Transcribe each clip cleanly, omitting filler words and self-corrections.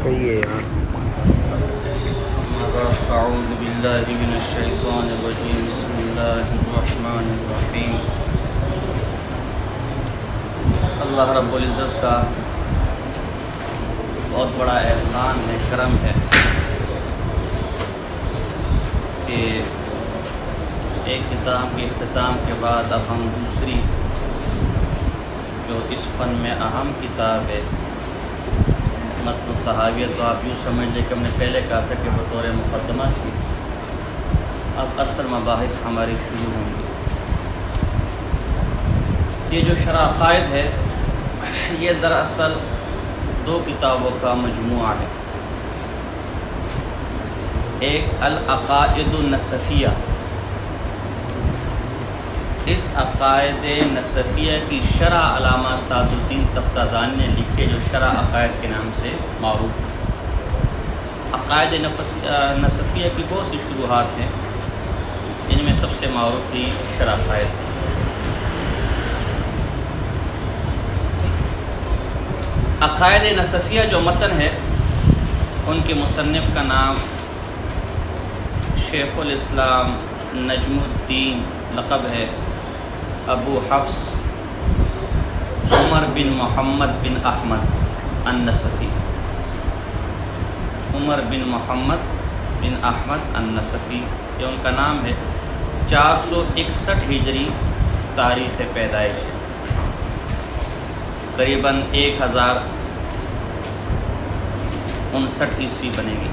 کہیے یار. اعوذ باللہ من الشیطان الرجیم بسم اللہ الرحمن الرحیم. اللہ رب العزت کا بہت بڑا احسان ہے، کرم ہے کہ ایک کتاب کے اختتام کے بعد اب ہم دوسری جو اس فن میں اہم کتاب ہے متن الطحاویہ، تو آپ یوں سمجھ لیں کہ ہم نے پہلے کہا تھا کہ بطور مقدمہ تھی، اب اصل مباحث ہماری شروع ہوں گی. یہ جو شرح عقائد ہے یہ دراصل دو کتابوں کا مجموعہ ہے. ایک العقائد النصفیہ، اس عقائد نصفیہ کی شرح علامہ سعد الدین تفتازانی نے لکھے، جو شرح عقائد کے نام سے معروف ہے. عقائد نصفیہ کی بہت سی شروحات ہیں، ان میں سب سے معروف ہی شرح عقائد ہے. عقائد نصفیہ جو متن ہے ان کے مصنف کا نام شیخ الاسلام نجم الدین لقب ہے ابو حفص عمر بن محمد بن احمد النصفی. عمر بن محمد بن احمد النصفی یہ ان کا نام ہے. 461 ہجری تاریخ پیدائش ہے، قریباً 1059 عیسوی بنے گی.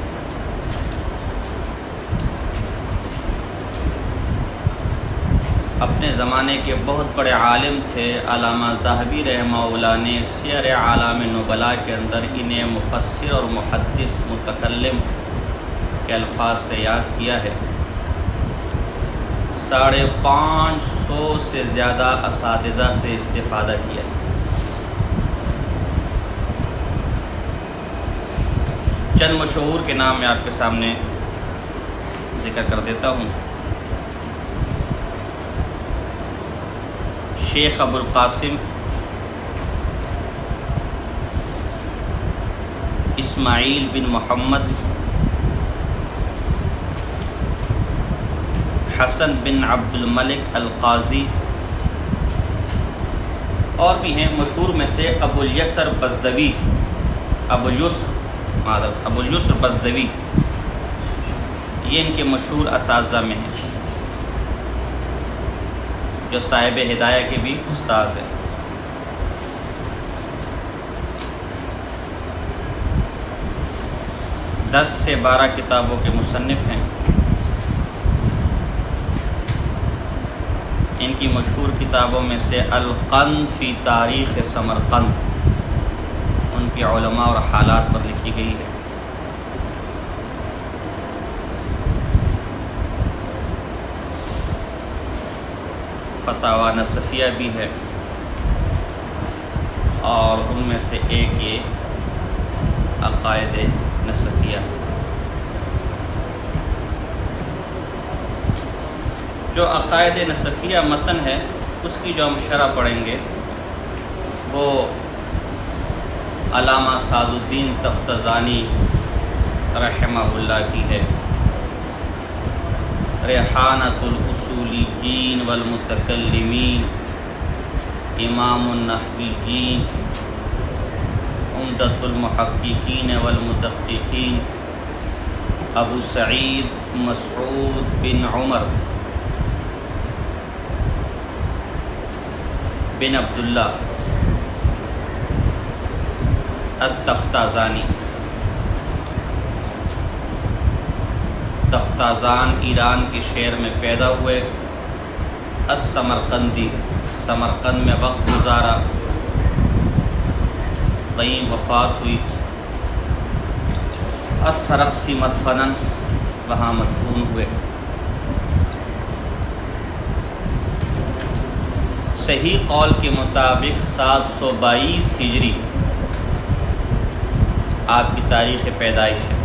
اپنے زمانے کے بہت بڑے عالم تھے. علامہ ذہبی رحمہ اللہ نے سیر اعلام نبلاء کے اندر انہیں مفسر اور محدث متکلم کے الفاظ سے یاد کیا ہے. 550 سے زیادہ اساتذہ سے استفادہ کیا ہے. چند مشہور کے نام میں آپ کے سامنے ذکر کر دیتا ہوں. شیخ ابو القاسم اسماعیل بن محمد حسن بن عبد الملک القاضی، اور بھی ہیں مشہور میں سے ابو الیسر بزدوی، ابو الیسر بزدوی، یہ ان کے مشہور اساتذہ میں ہیں، جو صاحب ہدایہ کے بھی استاذ ہیں. دس سے 12 کتابوں کے مصنف ہیں. ان کی مشہور کتابوں میں سے القند فی تاریخ سمرقند ان کی علماء اور حالات پر لکھی گئی ہے. فتاوی نصفیہ بھی ہے، اور ان میں سے ایک یہ عقائد نصفیہ. جو عقائد نصفیہ متن ہے اس کی جو ہم شرح پڑھیں گے وہ علامہ سعد الدین تفتازانی رحمہ اللہ کی ہے. ریحانۃ الاصولیین والمتکلمین، امام النحویین، عمدۃ المحققین والمدققین، ابو سعید مسعود بن عمر بن عبداللہ التفتازانی. تفتازان ایران کے شہر میں پیدا ہوئے. السمرقندی، سمرقند میں وقت گزارا، وہیں وفات ہوئی. السرخسی مدفنن، وہاں مدفون ہوئے. صحیح قول کے مطابق 722 ہجری آپ کی تاریخ پیدائش ہے.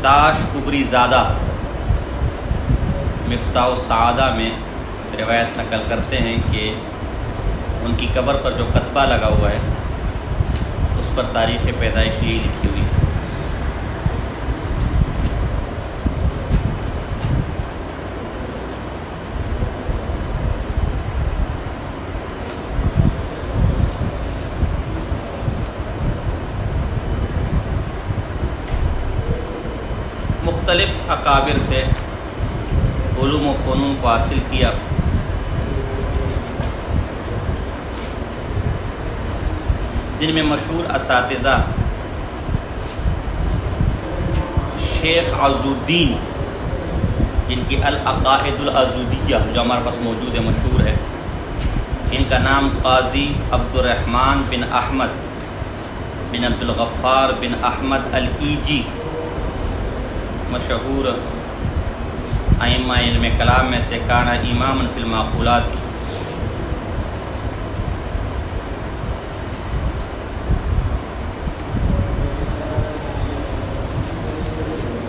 داش کبری زادہ مفتاح السعادہ میں روایت نقل کرتے ہیں کہ ان کی قبر پر جو کتبہ لگا ہوا ہے اس پر تاریخ پیدائش یہی لکھی ہوئی ہے۔ مختلف اکابر سے علوم و فنون کو حاصل کیا۔ جن میں مشہور اساتذہ شیخ عزودین، جن کی العقائد العزودیہ جو ہمارے پاس موجود ہے، مشہور ہے۔ ان کا نام قاضی عبد الرحمن بن احمد بن عبد الغفار بن احمد الایجی، مشہور ائمہ علم کلام میں سے، کان اماما فی المعقولات۔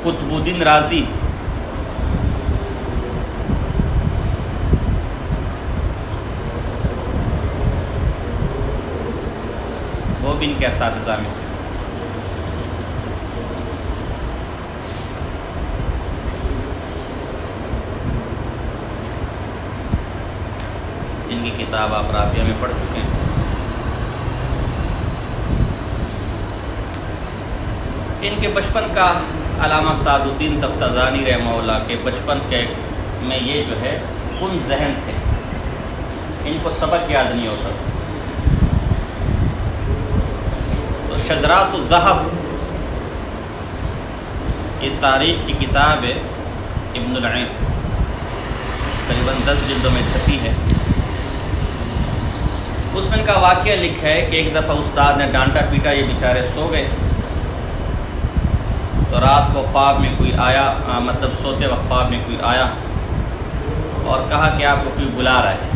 قطب الدین رازی، وہ بھی ان کے اساتذہ میں سے۔ ان کی کتاب آپ رافعہ میں پڑھ چکے ہیں۔ ان کے بچپن کا علامہ سعد الدین تفتازانی رحمہ اللہ کے بچپن کے میں یہ جو ہے کن ذہن تھے، ان کو سبق یاد نہیں ہوتا۔ تو شجرات الذہب یہ تاریخ کی کتاب ہے، ابن العین، تقریباً 10 جلدوں میں چھپی ہے۔ اس میں ان کا واقعہ لکھا ہے کہ ایک دفعہ استاد نے ڈانٹا پیٹا، یہ بیچارے سو گئے، تو رات کو خواب میں کوئی آیا، مطلب سوتے وقت خواب میں کوئی آیا اور کہا کہ آپ کو کوئی بلا رہا ہے۔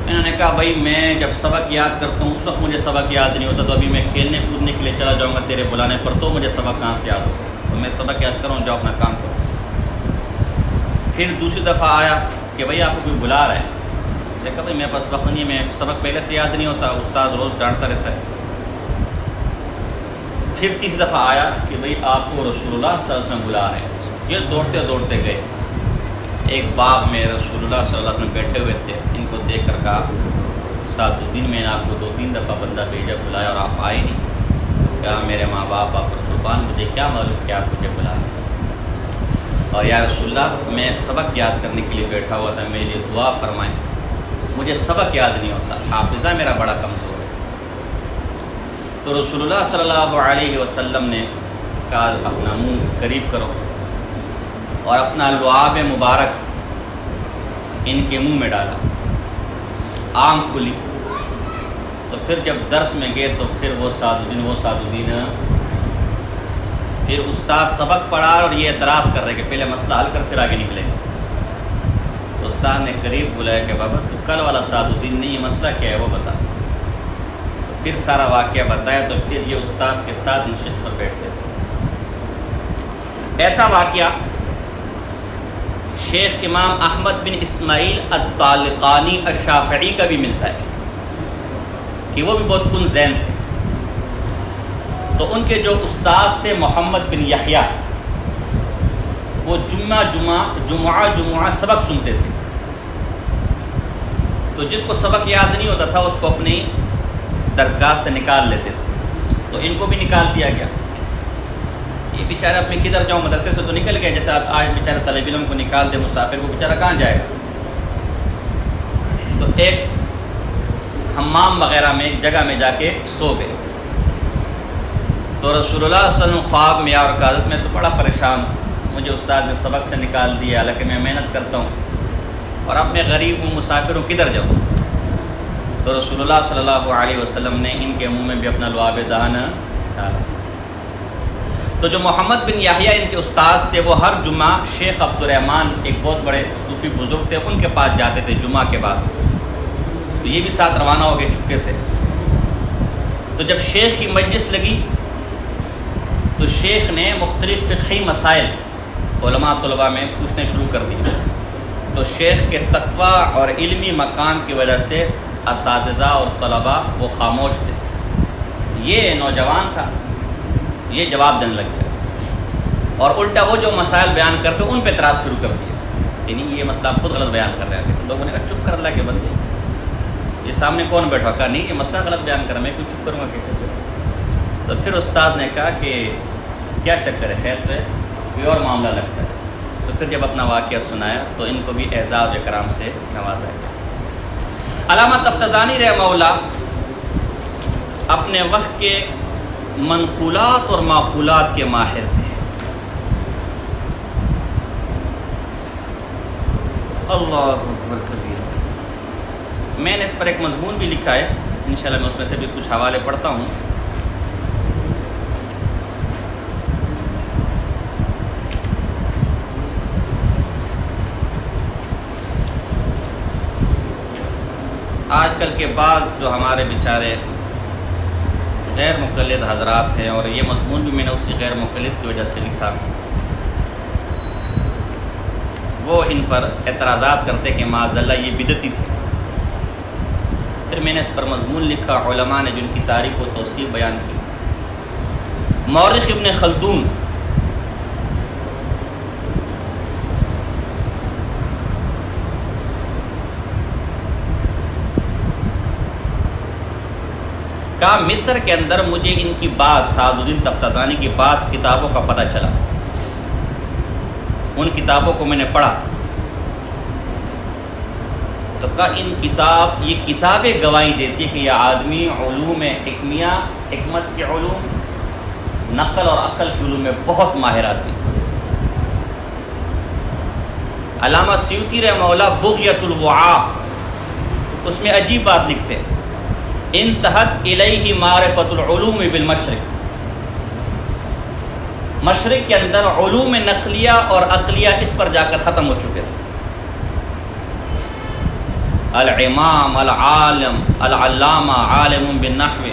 انہوں نے کہا بھائی میں جب سبق یاد کرتا ہوں اس وقت مجھے سبق یاد نہیں ہوتا، تو ابھی میں کھیلنے کودنے کے لیے چلا جاؤں گا تیرے بلانے پر، تو مجھے سبق کہاں سے یاد ہو؟ تو میں سبق یاد کروں، جاؤ اپنا کام کرو۔ پھر دوسری دفعہ آیا کہ بھائی آپ کو کوئی بلا رہا ہے، میں کہا بھائی میرے پاس وقت نہیں، میں سبق پہلے سے یاد نہیں ہوتا، استاد روز ڈانٹتا رہتا ہے۔ پھر تیسری دفعہ آیا کہ بھئی آپ کو رسول اللہ صلی اللہ علیہ وسلم بلا رہے ہیں۔ یہ دوڑتے دوڑتے گئے، ایک باغ میں رسول اللہ صلی اللہ علیہ وسلم بیٹھے ہوئے تھے۔ ان کو دیکھ کر کہا سعد الدین میں نے آپ کو 2-3 دفعہ بندہ بھیجا، بلایا اور آپ آئے نہیں۔ کہا میرے ماں باپ آپ پر قربان، مجھے کیا معلوم کہ آپ مجھے بلا رہے ہیں، اور یا رسول اللہ میں سبق یاد کرنے کے لیے بیٹھا ہوا تھا، میرے لیے دعا فرمائیں، مجھے سبق یاد نہیں ہوتا، حافظہ میرا بڑا کمزور ہے۔ تو رسول اللہ صلی اللہ علیہ وسلم نے کہا اپنا منہ قریب کرو، اور اپنا لعاب مبارک ان کے منہ میں ڈالا، آنکھ کھلی۔ تو پھر جب درس میں گئے تو پھر وہ سعد الدین پھر استاد سبق پڑھا اور یہ اعتراض کر رہے کہ پہلے مسئلہ حل کر پھر آگے نکلے گا۔ تو استاد نے قریب بلایا کہ بابا تو کل والا سعد الدین نہیں، یہ مسئلہ کیا ہے وہ بتا۔ پھر سارا واقعہ بتایا، تو پھر یہ استاد کے ساتھ نشست پر بیٹھتے تھے۔ ایسا واقعہ شیخ امام احمد بن اسماعیل الطالقانی الشافعی کا بھی ملتا ہے کہ وہ بھی بہت کن ذہن تھے۔ تو ان کے جو استاد تھے محمد بن یحییٰ، وہ جمعہ سبق سنتے تھے۔ تو جس کو سبق یاد نہیں ہوتا تھا اس کو اپنی درسگاہ سے نکال لیتے تھے، تو ان کو بھی نکال دیا گیا۔ یہ بیچارہ اپنے کدھر جاؤں، مدرسے سے تو نکل گئے، جیسے آپ آج بیچارہ طالب علم کو نکال دے، مسافر کو بیچارہ کہاں جائے گا۔ تو ایک حمام وغیرہ میں ایک جگہ میں جا کے سو گئے۔ تو رسول اللہ صلی اللہ علیہ وسلم خواب میں اور قیادت میں تو بڑا پریشان ہوں، مجھے استاد نے سبق سے نکال دیا، حالانکہ میں محنت کرتا ہوں اور اپنے غریب ہوں، مسافر ہوں، کدھر جاؤں۔ تو رسول اللہ صلی اللہ علیہ وسلم نے ان کے منہ میں بھی اپنا لعاب دہن ڈالا۔ تو جو محمد بن یحییٰ ان کے استاد تھے، وہ ہر جمعہ شیخ عبد الرحمن ایک بہت بڑے صوفی بزرگ تھے، ان کے پاس جاتے تھے جمعہ کے بعد۔ تو یہ بھی ساتھ روانہ ہو گئے چپکے سے۔ تو جب شیخ کی مجلس لگی تو شیخ نے مختلف فقہی مسائل علماء طلباء میں پوچھنے شروع کر دیے۔ تو شیخ کے تقوی اور علمی مقام کی وجہ سے اساتذہ اور طلباء وہ خاموش تھے. یہ نوجوان تھا، یہ جواب دینے لگ گیا اور الٹا وہ جو مسائل بیان کرتے ان پہ اعتراض شروع کر دیا. یعنی یہ مسئلہ آپ خود غلط بیان کر رہے ہیں. لوگوں نے کہا چپ کر اللہ کے بندے، یہ سامنے کون بیٹھا؟ کہا نہیں، یہ مسئلہ غلط بیان کر رہا، میں کیوں چپ کروں گا کہ. تو پھر استاد نے کہا کہ کیا چکر ہے، خیر تو ہے، کوئی اور معاملہ لگتا ہے. تو پھر جب اپنا واقعہ سنایا تو ان کو بھی اعزاز و اکرام سے نوازا گیا. علامہ تفتزانی رحمہ اللہ اپنے وقت کے منقولات اور معقولات کے ماہر تھے. اللہ اکبر کبیر. میں نے اس پر ایک مضمون بھی لکھا ہے، انشاءاللہ میں اس میں سے بھی کچھ حوالے پڑھتا ہوں. آج کل کے بعض جو ہمارے بیچارے غیر مقلد حضرات ہیں، اور یہ مضمون بھی میں نے اسی غیر مقلد کی وجہ سے لکھا، وہ ان پر اعتراضات کرتے کہ معاذاللہ یہ بدعتی تھے. پھر میں نے اس پر مضمون لکھا، علماء نے جن کی تاریخ و توصیف بیان کی. مورخ ابن خلدون کہا مصر کے اندر مجھے ان کی بعض سعد الدین تفتزانی کی بعض کتابوں کا پتہ چلا. ان کتابوں کو میں نے پڑھا تو کہا یہ کتابیں گواہی دیتی ہے کہ یہ آدمی علوم حکمیہ، حکمت کے علوم، نقل اور عقل کے علوم میں بہت ماہر آدمی تھا. علامہ سیوطی رحمہ اللہ بغیۃ الوعاء اس میں عجیب بات لکھتے ہیں، انتہت الیہ معرفت العلوم بالمشرق. مشرق کے اندر علوم نقلیہ اور عقلیہ اس پر جا کر ختم ہو چکے تھے. الامام العالم العلامہ عالم بالنحو.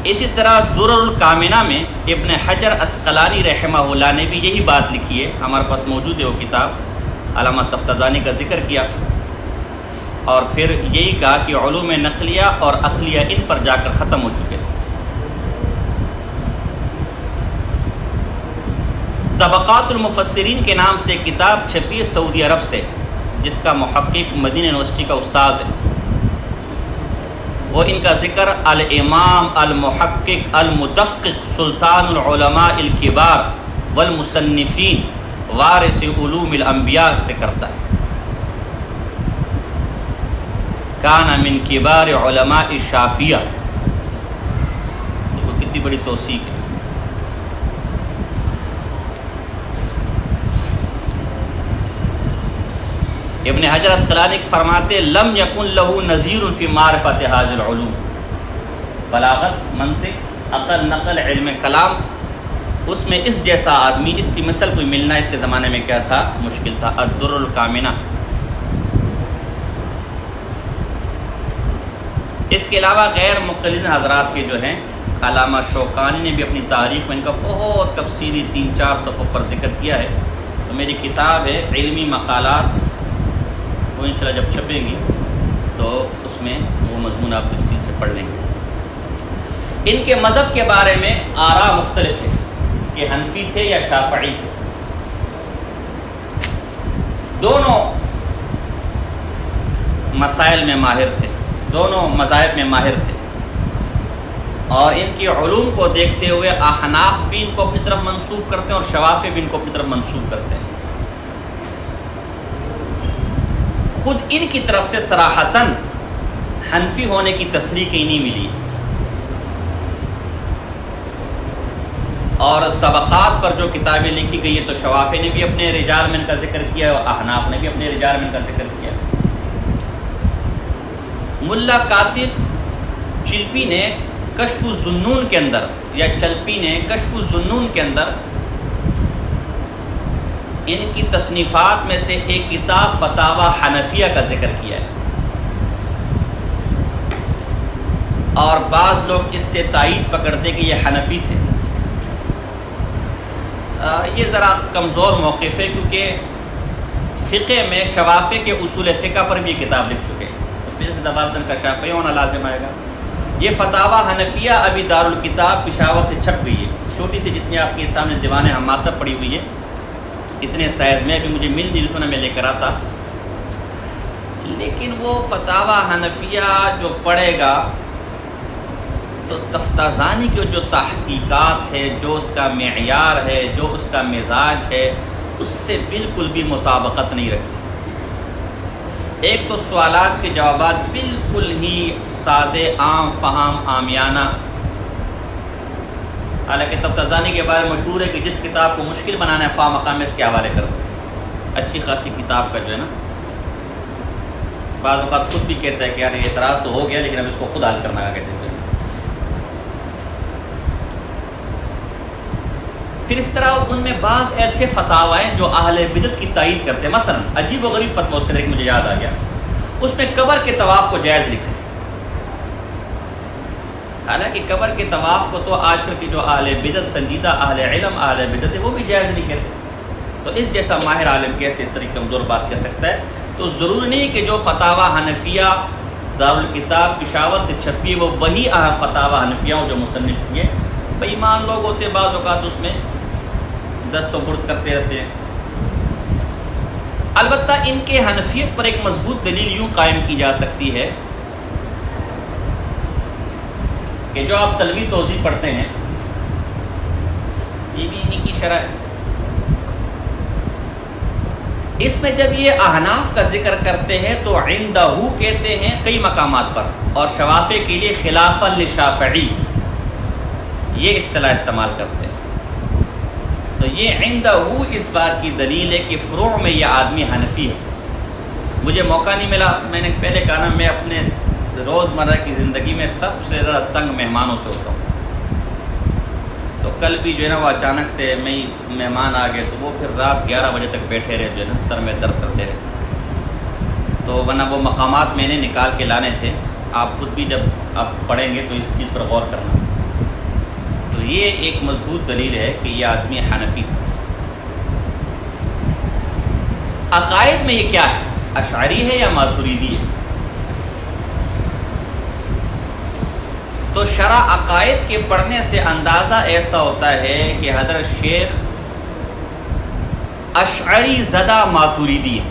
اسی طرح درر الکامنہ میں ابن حجر عسقلانی رحمہ اللہ نے بھی یہی بات لکھی ہے، ہمارے پاس موجود ہے وہ کتاب. علامہ تفتزانی کا ذکر کیا اور پھر یہی کہا کہ علوم نقلیہ اور عقلیہ ان پر جا کر ختم ہو چکے تھے. طبقات المفسرین کے نام سے کتاب چھپی ہے سعودی عرب سے، جس کا محقق مدینہ یونیورسٹی کا استاذ ہے. وہ ان کا ذکر الامام المحقق المدقق سلطان العلماء الکبار والمصنفین وارث علوم الانبیاء سے کرتا ہے. کان من کبار علماء الشافعیہ. دیکھو کتنی بڑی توثیق ہے. ابن حجر عسقلانی فرماتے لم یکن لہ نظیر فی معرفت ھذہ العلوم. بلاغت، منطق، عقل، نقل، علم کلام، اس میں اس جیسا آدمی، اس کی مثل کوئی ملنا اس کے زمانے میں کیا تھا؟ مشکل تھا. الدر الکامنہ. اس کے علاوہ غیر مقلد حضرات کے جو ہیں، علامہ شوکانی نے بھی اپنی تاریخ میں ان کا بہت تفصیلی 3-4 صفحوں پر ذکر کیا ہے. تو میری کتاب ہے علمی مقالات، وہ انشاءاللہ جب چھپیں گی تو اس میں وہ مضمون آپ تفصیل سے پڑھ لیں گے. ان کے مذہب کے بارے میں آراء مختلف ہیں کہ حنفی تھے یا شافعی تھے. دونوں مسائل میں ماہر تھے، دونوں مذاہب میں ماہر تھے، اور ان کی علوم کو دیکھتے ہوئے احناف بھی ان کو اپنی طرف منسوب کرتے ہیں اور شوافی بھی ان کو اپنی طرف منسوب کرتے ہیں. خود ان کی طرف سے صراحتاً حنفی ہونے کی تصریح کہیں نہیں ملی. اور طبقات پر جو کتابیں لکھی گئی ہے تو شوافی نے بھی اپنے رجال میں ان کا ذکر کیا اور احناف نے بھی اپنے رجال میں ان کا ذکر کیا. ملا کاتب چلپی نے کشف الظنون کے اندر، یا چلپی نے کشف الظنون کے اندر ان کی تصنیفات میں سے ایک کتاب فتاوی حنفیہ کا ذکر کیا ہے، اور بعض لوگ اس سے تائید پکڑتے کہ یہ حنفی تھے. یہ ذرا کمزور موقف ہے، کیونکہ فقہ میں شوافع کے اصول فقہ پر بھی کتاب لکھ چکے ہیں، دوازن کا شافعی ہونا لازم آئے گا۔ یہ فتاوی حنفیہ ابھی دارالکتاب پشاور سے چھپ گئی ہے، چھوٹی سی جتنی آپ کے سامنے دیوان حماسہ پڑی ہوئی ہے، اتنے سائز میں ابھی مجھے مل جلسوں میں لے کر آتا، لیکن وہ فتاوی حنفیہ جو پڑھے گا تو تفتازانی کی جو تحقیقات ہے، جو اس کا معیار ہے، جو اس کا مزاج ہے، اس سے بالکل بھی مطابقت نہیں رکھتی۔ ایک تو سوالات کے جوابات بالکل ہی سادے، عام فہم، عامیانہ، حالانکہ تفتازانی کے بارے میں مشہور ہے کہ جس کتاب کو مشکل بنانا ہے خواہ مقام میں اس کے حوالے کر دو، اچھی خاصی کتاب کا جو ہے نا، بعض اوقات خود بھی کہتا ہے کہ یار یہ اعتراض تو ہو گیا لیکن اب اس کو خود حل کرنا کا کہتے ہیں۔ پھر اس طرح ان میں بعض ایسے فتاوی ہیں جو اہل بدعت کی تائید کرتے ہیں، مثلا عجیب و غریب فتویٰ اس کے مجھے یاد آ گیا، اس میں قبر کے طواف کو جائز لکھا ہے، حالانکہ قبر کے طواف کو تو آج کل کی جو اہل بدعت، سنجیدہ اہل علم اہل بدعت ہے، وہ بھی جائز نہیں کہتے، تو اس جیسا ماہر عالم کیسے اس طرح کمزور بات کہہ سکتا ہے؟ تو ضروری نہیں کہ جو فتاوی حنفیہ دارالکتاب پشاور سے چھپی ہے وہ وہی فتاوی حنفیہ جو مصنف ہوئے، بے ایمان لوگ ہوتے ہیں، بعض اوقات اس میں دست و برد کرتے رہتے ہیں۔ البتہ ان کے حنفیت پر ایک مضبوط دلیل یوں قائم کی جا سکتی ہے کہ جو آپ تلوی توضیح پڑھتے ہیں، یہ بھی انہی کی شرح ہے، اس میں جب یہ احناف کا ذکر کرتے ہیں تو عندہ کہتے ہیں کئی مقامات پر، اور شوافع کے لیے خلافا للشافعی یہ اصطلاح استعمال کرتے ہیں، تو یہ عندہ اس بات کی دلیل ہے کہ فروع میں یہ آدمی حنفی ہے۔ مجھے موقع نہیں ملا، میں نے پہلے کہا نا، میں اپنے روزمرہ کی زندگی میں سب سے زیادہ تنگ مہمانوں سے ہوتا ہوں، تو کل بھی جو ہے نا وہ اچانک سے مہمان آ گئے، تو وہ پھر رات 11 بجے تک بیٹھے رہے، جو ہے نا سر میں درد کرتے رہے، تو ورنہ وہ مقامات میں نے نکال کے لانے تھے، آپ خود بھی جب آپ پڑھیں گے تو اس چیز پر غور کرنا۔ تو یہ ایک مضبوط دلیل ہے کہ یہ آدمی حنفی تھا۔ عقائد میں یہ کیا ہے؟ اشعری ہے یا ماتریدی ہے؟ تو شرح عقائد کے پڑھنے سے اندازہ ایسا ہوتا ہے کہ حضرت شیخ اشعری زدہ ماتریدی ہے،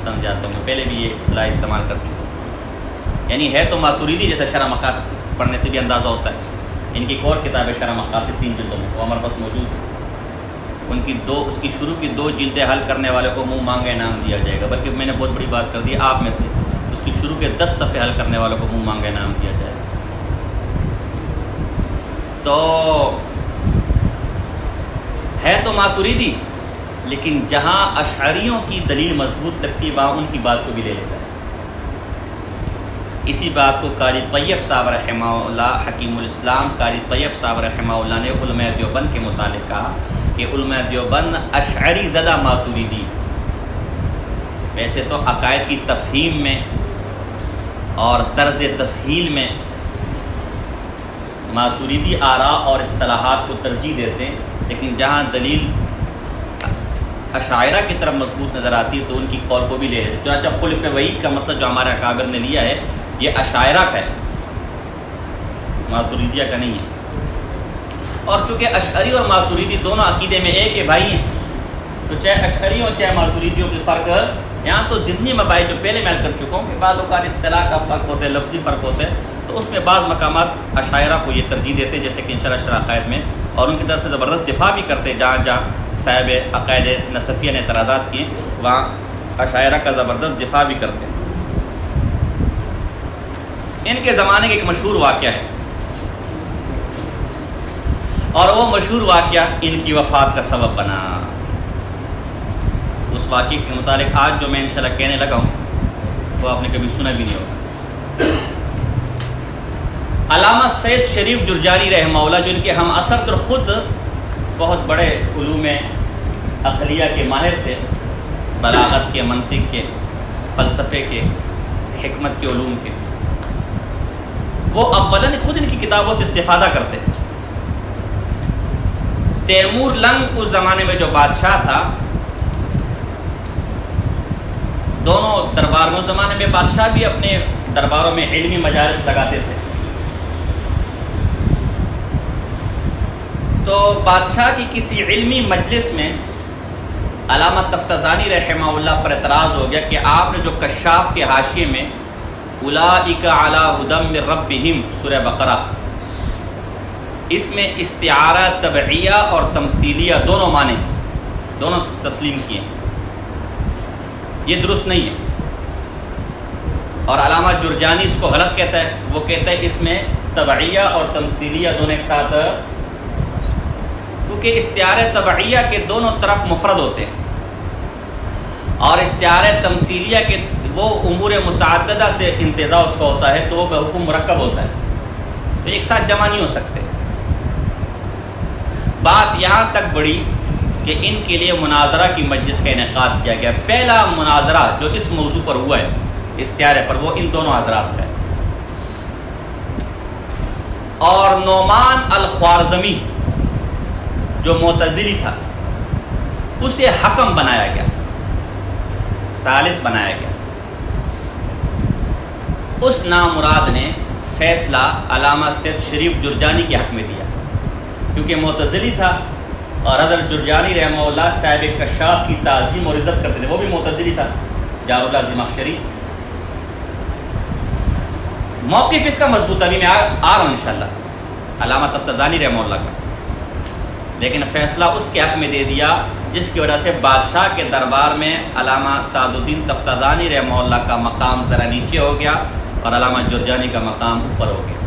سمجھاتا ہوں، میں پہلے بھی یہ اصطلاح استعمال کر چکا ہوں، یعنی ہے تو ماتریدی، جیسا شرح مقاصد پڑھنے سے بھی اندازہ ہوتا ہے۔ ان کی ایک اور کتاب ہے شرح مقاصد، 3 جلدوں میں، وہ ہمارے پاس موجود ہے، ان کی اس کی شروع کی 2 جلدیں حل کرنے والے کو منہ مانگا انعام دیا جائے گا، بلکہ میں نے بہت بڑی بات کر دی آپ میں سے، اس کی شروع کے 10 صفحے حل کرنے والوں کو منہ مانگا انعام دیا جائے گا۔ تو ہے تو ماتریدی، لیکن جہاں اشعریوں کی دلیل مضبوط لگتی وہاں ان کی بات کو بھی لے لیتا ہے۔ اسی بات کو قاری طیب صاحب رحمہ اللہ، حکیم الاسلام قاری طیب صاحب رحمہ اللہ نے علماء دیوبند کے متعلق کہا کہ علماء دیوبند اشعری زدہ ماتریدی، ویسے تو عقائد کی تفہیم میں اور طرز تسہیل میں ماتریدی آراء اور اصطلاحات کو ترجیح دیتے ہیں، لیکن جہاں دلیل اشاعرہ کی طرف مضبوط نظر آتی ہے تو ان کی قول کو بھی لے لیتے ہیں۔ چنانچہ خلف وحید کا مسئلہ جو ہمارے اکابر نے لیا ہے یہ اشاعرہ کا ہے، ماتریدیہ کا نہیں ہے، اور چونکہ اشعری اور ماتریدی دونوں عقیدے میں ایک بھائی ہیں، تو چاہے اشعری ہو چاہے ماتریدی ہو، کی فرق یہاں تو ضمنی مباحث جو پہلے میں کر چکا ہوں کہ بعض اوقات اصطلاح کا فرق ہوتا ہے، لفظی فرق ہوتا ہے، تو اس میں بعض مقامات اشاعرہ کو یہ ترجیح دیتے ہیں، جیسے کہ انشاءاللہ شرح عقائد میں، اور ان کی طرف سے زبردست دفاع بھی کرتے ہیں، جہاں جہاں صاحب عقائد نصفیہ نے اعتراضات کیے وہاں اشاعرہ کا زبردست دفاع بھی کرتے ہیں۔ ان کے زمانے کا ایک مشہور واقعہ ہے، اور وہ مشہور واقعہ ان کی وفات کا سبب بنا۔ اس واقعے کے متعلق آج جو میں انشاءاللہ کہنے لگا ہوں وہ آپ نے کبھی سنا بھی نہیں ہوگا۔ علامہ سید شریف جرجانی رحمہ اللہ، جو ان کے ہم عصر اور خود بہت بڑے علوم عقلیہ کے ماہر تھے، بلاغت کے، منطق کے، فلسفے کے، حکمت کے علوم کے، وہ اولاً خود ان کی کتابوں سے استفادہ کرتے ہیں، تیمور لنگ اس زمانے میں جو بادشاہ تھا، دونوں دربار میں، اس زمانے میں بادشاہ بھی اپنے درباروں میں علمی مجالس لگاتے تھے. تو بادشاہ کی کسی علمی مجلس میں علامہ تفتزانی رحمہ اللہ پر اعتراض ہو گیا کہ آپ نے جو کشاف کے حاشیے میں اولئک علی ھدی من ربہم سورہ بقرہ، اس میں استعارہ تبعیہ اور تمثیلیہ دونوں معنی، دونوں تسلیم کیے، یہ درست نہیں ہے. اور علامہ جرجانی اس کو غلط کہتا ہے، وہ کہتا ہے اس میں تبعیہ اور تمثیلیہ دونوں ایک ساتھ، کیونکہ استعارہ تبعیہ کے دونوں طرف مفرد ہوتے ہیں اور استعارہ تمثیلیہ کے وہ امور متعددہ سے انتزاع اس کا ہوتا ہے، تو وہ حکم مرکب ہوتا ہے، تو ایک ساتھ جمع نہیں ہو سکتے. بات یہاں تک بڑھی کہ ان کے لیے مناظرہ کی مجلس کا انعقاد کیا گیا. پہلا مناظرہ جو اس موضوع پر ہوا ہے، استعارے پر، وہ ان دونوں حضرات کا ہے. اور نعمان الخوارزمی جو معتزلی تھا، اسے حکم بنایا گیا، ثالث بنایا گیا. اس نامراد نے فیصلہ علامہ سید شریف جرجانی کے حق میں دیا، کیونکہ معتزلی تھا اور حضرت جرجانی رحمہ اللہ صاحب کشاف کی تعظیم اور عزت کرتے تھے، وہ بھی معتزلی تھا، جار اللہ زمخشری. موقف اس کا مضبوط، ابھی میں آ رہا ہوں انشاءاللہ، علامہ تفتزانی رحمہ اللہ کا. لیکن فیصلہ اس کے حق میں دے دیا جس کی وجہ سے بادشاہ کے دربار میں علامہ سعد الدین تفتزانی رحمہ اللہ کا مقام ذرا نیچے ہو گیا اور علامہ جرجانی کا مقام اوپر ہو گیا.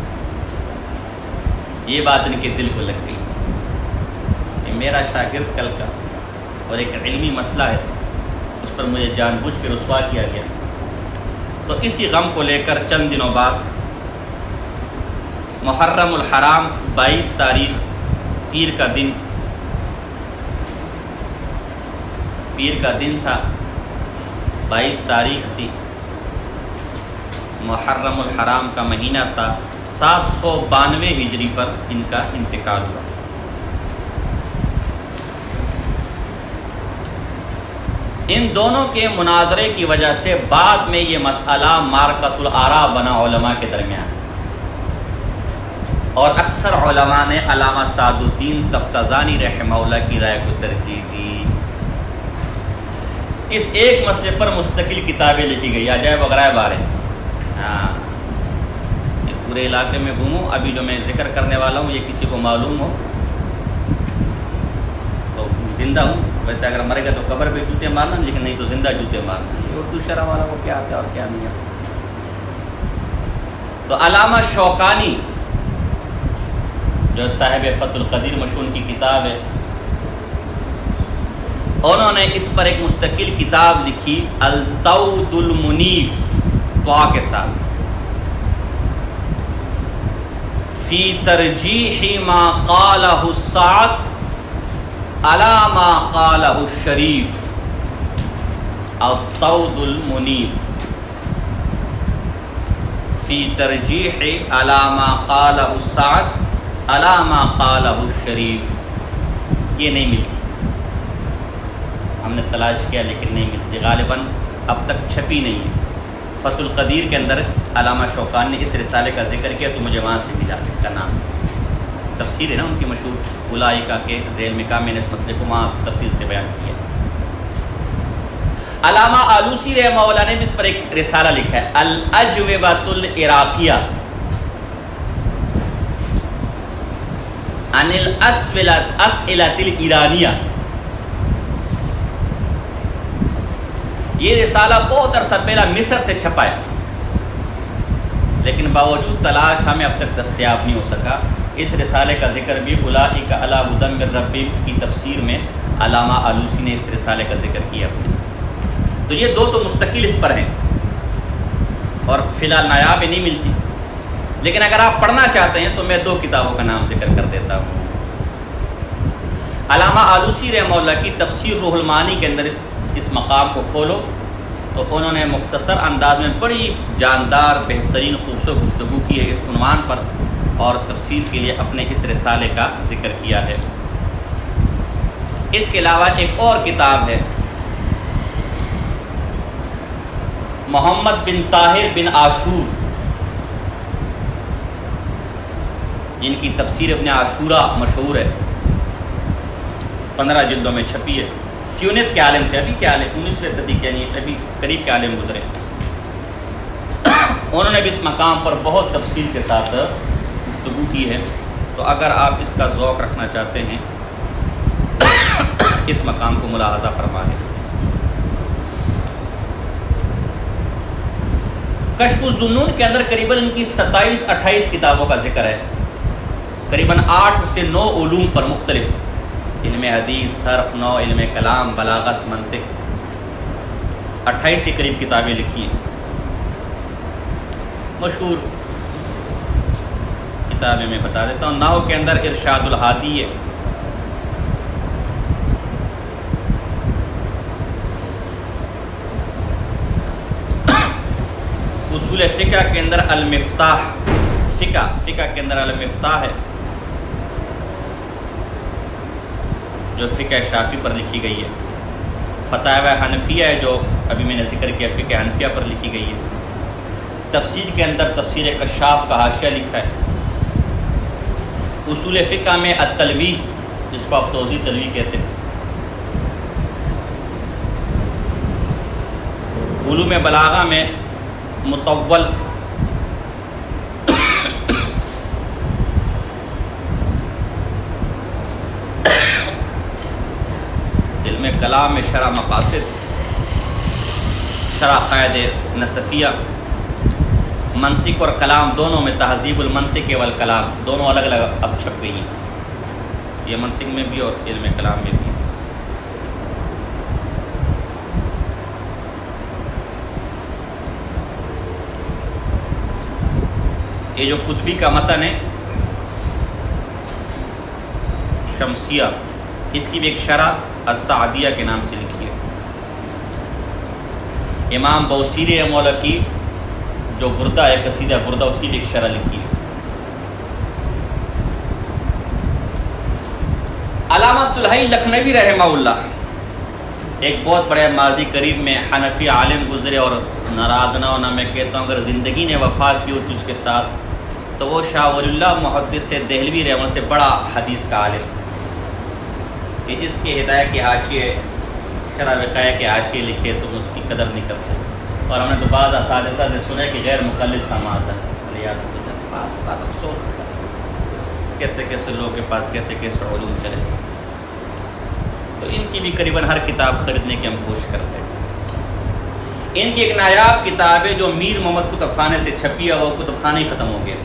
یہ بات ان کے دل کو لگ گئی کہ میرا شاگرد کل کا اور ایک علمی مسئلہ ہے، اس پر مجھے جان بوجھ کے رسوا کیا گیا. تو اسی غم کو لے کر چند دنوں بعد محرم الحرام 22 تاریخ پیر کا دن تھا، 22 تاریخ تھی، محرم الحرام کا مہینہ تھا، 792 ہجری پر ان کا انتقال ہوا. ان دونوں کے مناظرے کی وجہ سے بعد میں یہ مسئلہ مارکۃ الآراء بنا علماء کے درمیان، اور اکثر علماء نے علامہ سعد الدین تفتزانی رحمہ اللہ کی رائے کو ترجیح دی. اس ایک مسئلے پر مستقل کتابیں لکھی گئی، عجائب و غرائب آ رہے ہیں. پورے علاقے میں گھوموں، ابھی جو میں ذکر کرنے والا ہوں یہ کسی کو معلوم ہو تو زندہ ہوں، ویسے اگر مرے گا تو قبر پہ جوتے مارنا، لیکن نہیں تو زندہ جوتے مارنا. یہ اردو شرح والا کو کیا آتا ہے اور کیا نہیں آتا. تو علامہ شوکانی جو صاحب فتح القدیر مشہور کی کتاب ہے، انہوں نے اس پر ایک مستقل کتاب لکھی، التود المنیف، دعا کے ساتھ، فی ترجیح ما قالہ السعد علی ما قالہ الشریف. التود المنیف فی ترجیح علی ما قالہ السعد علی ما قالہ الشریف. یہ نہیں ملتی، ہم نے تلاش کیا لیکن نہیں ملتی، غالباً اب تک چھپی نہیں ہے. فتح القدیر کے اندر علامہ شوکانی نے اس رسالے کا ذکر کیا تو مجھے وہاں سے ملا. اس کا نام تفسیر ہے نا ان کی مشہور اولئک کے ذیل میں کہا، میں نے اس مسئلے کو وہاں تفصیل سے بیان کیا. علامہ آلوسی رحمہ اللہ نے بھی اس پر ایک رسالہ لکھا ہے، الاجوبۃ العراقیہ عن الاسئلۃ الایرانیہ. یہ رسالہ بہت عرصہ پہلا مصر سے چھپا ہے، لیکن باوجود تلاش ہمیں اب تک دستیاب نہیں ہو سکا. اس رسالے کا ذکر بھی اولئک علی ھدی من ربہم کی تفسیر میں علامہ آلوسی نے اس رسالے کا ذکر کیا. تو یہ دو تو مستقل اس پر ہیں اور فی الحال نایاب نہیں ملتی، لیکن اگر آپ پڑھنا چاہتے ہیں تو میں دو کتابوں کا نام ذکر کر دیتا ہوں. علامہ آلوسی رحمہ اللہ کی تفسیر روح المعانی کے اندر اس مقام کو کھولو تو انہوں نے مختصر انداز میں بڑی جاندار بہترین خوبصورت گفتگو کی ہے اس عنوان پر، اور تفسیر کے لیے اپنے اس رسالے کا ذکر کیا ہے. اس کے علاوہ ایک اور کتاب ہے محمد بن طاہر بن عاشور، جن کی تفسیر ابن عاشورہ مشہور ہے، 15 جلدوں میں چھپی ہے۔ تیونس کے عالم تھے، ابھی کے عالم 19ویں صدی کے، یعنی ابھی قریب کے عالم گزرے۔ انہوں نے بھی اس مقام پر بہت تفصیل کے ساتھ گفتگو کی ہے، تو اگر آپ اس کا ذوق رکھنا چاہتے ہیں اس مقام کو ملاحظہ فرما لیں۔ کشف الظنون کے اندر قریباً ان کی 27-28 کتابوں کا ذکر ہے، قریباً 8 سے 9 علوم پر مختلف، علم حدیث، صرف، نحو، علم کلام، بلاغت، منطق، 28 کے قریب کتابیں لکھی ہیں۔ مشہور کتابیں میں بتا دیتا ہوں۔ نحو کے اندر ارشاد الحادی ہے، اصول فقہ کے اندر المفتاح، فقہ کے اندر المفتاح ہے جو فقہ شافعی پر لکھی گئی ہے۔ فتاوی حنفیہ ہے جو ابھی میں نے ذکر کیا، فقہ حنفیہ پر لکھی گئی ہے۔ تفسیر کے اندر تفسیر کشاف کا حاشیہ لکھا ہے۔ اصول فقہ میں التلویح، جس کو آپ توضیح تلویح کہتے ہیں۔ علوم بلاغہ میں مطول، علم کلام میں شرح مقاصد، شرح قاعدہ نصفیہ، منطق اور کلام دونوں میں تہذیب المنطق والکلام، دونوں الگ الگ اب چھپ گئی ہیں، یہ منطق میں بھی اور علم کلام میں بھی۔ یہ جو قطبی کا متن ہے شمسیہ، اس کی بھی ایک شرح السعدیہ کے نام سے لکھی ہے۔ امام بوصیری رحمہ اللہ کی جو بردہ ہے، قصیدہ بردہ، اس کی بھی ایک شرح لکھی ہے۔ علامہ عبدالحی لکھنوی رحمہ اللہ ایک بہت بڑے ماضی قریب میں حنفی عالم گزرے، اور ناراض نہ ہونا، میں کہتا ہوں اگر زندگی نے وفا کی ہوتی اس کے ساتھ تو وہ شاہ ولی اللہ محدث سے دہلوی رحمہ سے بڑا حدیث کا عالم، کہ جس کے ہدایت کے حاشیے، شرح وقایہ کے حاشیے لکھے تم اس کی قدر نہیں کرتے۔ اور ہم نے تو بعض اساتذہ سے سنا کہ غیر مقلد تھا معاذ اللہ، بات افسوس ہوتا ہے کیسے کیسے لوگوں کے پاس کیسے کیسے علوم چلے۔ تو ان کی بھی قریباً ہر کتاب خریدنے کی ہم کوشش کرتے ہیں۔ ان کی ایک نایاب کتاب ہے جو میر محمد کتب خانے سے چھپی ہے، وہ کتب خانے ہی ختم ہو گیا،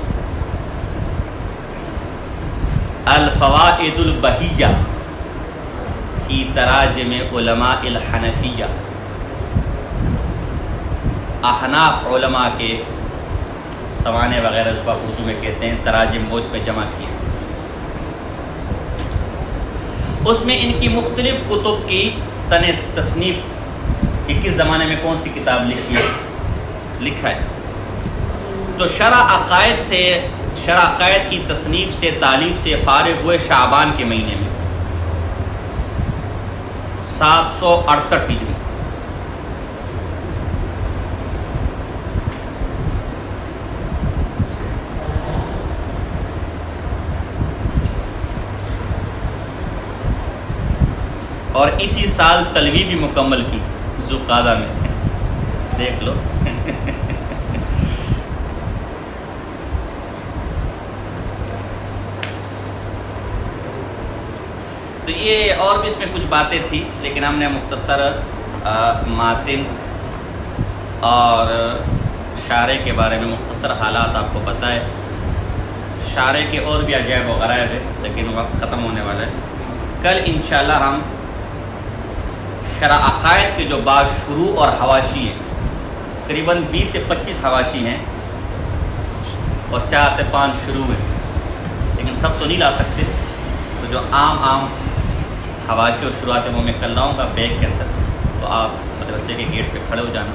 الفوائد البہیہ فی تراجم علماء الحنفیہ، احناف علماء کے سوانے وغیرہ اس کو آپ اردو میں کہتے ہیں، تراجم وہ اس پہ جمع کیے۔ اس میں ان کی مختلف کتب کی سن تصنیف، کہ کس زمانے میں کون سی کتاب لکھی ہے، لکھا ہے۔ تو شرح عقائد کی تصنیف سے، تالیف سے فارغ ہوئے شعبان کے مہینے میں 768 ہجری۔ اور اسی سال تلوی بھی مکمل کی ذوالقعدہ میں، دیکھ لو۔ تو یہ اور بھی اس میں کچھ باتیں تھی، لیکن ہم نے مختصر ماتن اور شارع کے بارے میں مختصر حالات آپ کو پتہ ہے۔ شارع کے اور بھی عجائب و غرائب ہے، لیکن وقت ختم ہونے والا ہے۔ کل انشاءاللہ ہم شرح عقائد کے جو بعض شروع اور حواشی ہیں، قریباً 20 سے 25 حواشی ہیں اور 4 سے 5 شروع ہیں، لیکن سب تو نہیں لا سکتے، تو جو عام حواشی اور شروعات ہیں وہ میں کل لاؤں گا بیگ کے اندر، تو آپ مدرسے کے گیٹ پہ کھڑے ہو جانا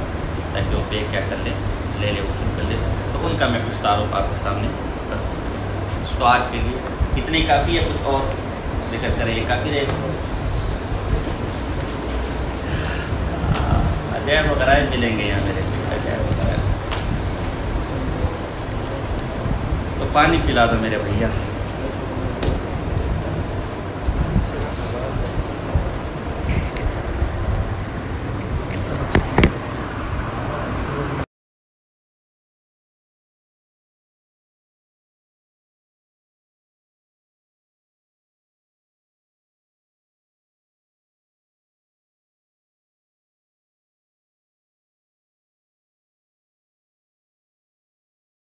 تاکہ وہ بیگ کیا کر لیں، لے وصول کر لیں، تو ان کا میں کچھ تعارف آپ کے سامنے کروں۔ تو آج کے لیے اتنے کافی ہے، کچھ اور ذکر کریں یہ کافی رہے گا؟ عجائب وغیرہ ملیں گے یہاں میرے عجائب وغیرہ. تو پانی پلا دو میرے بھیا.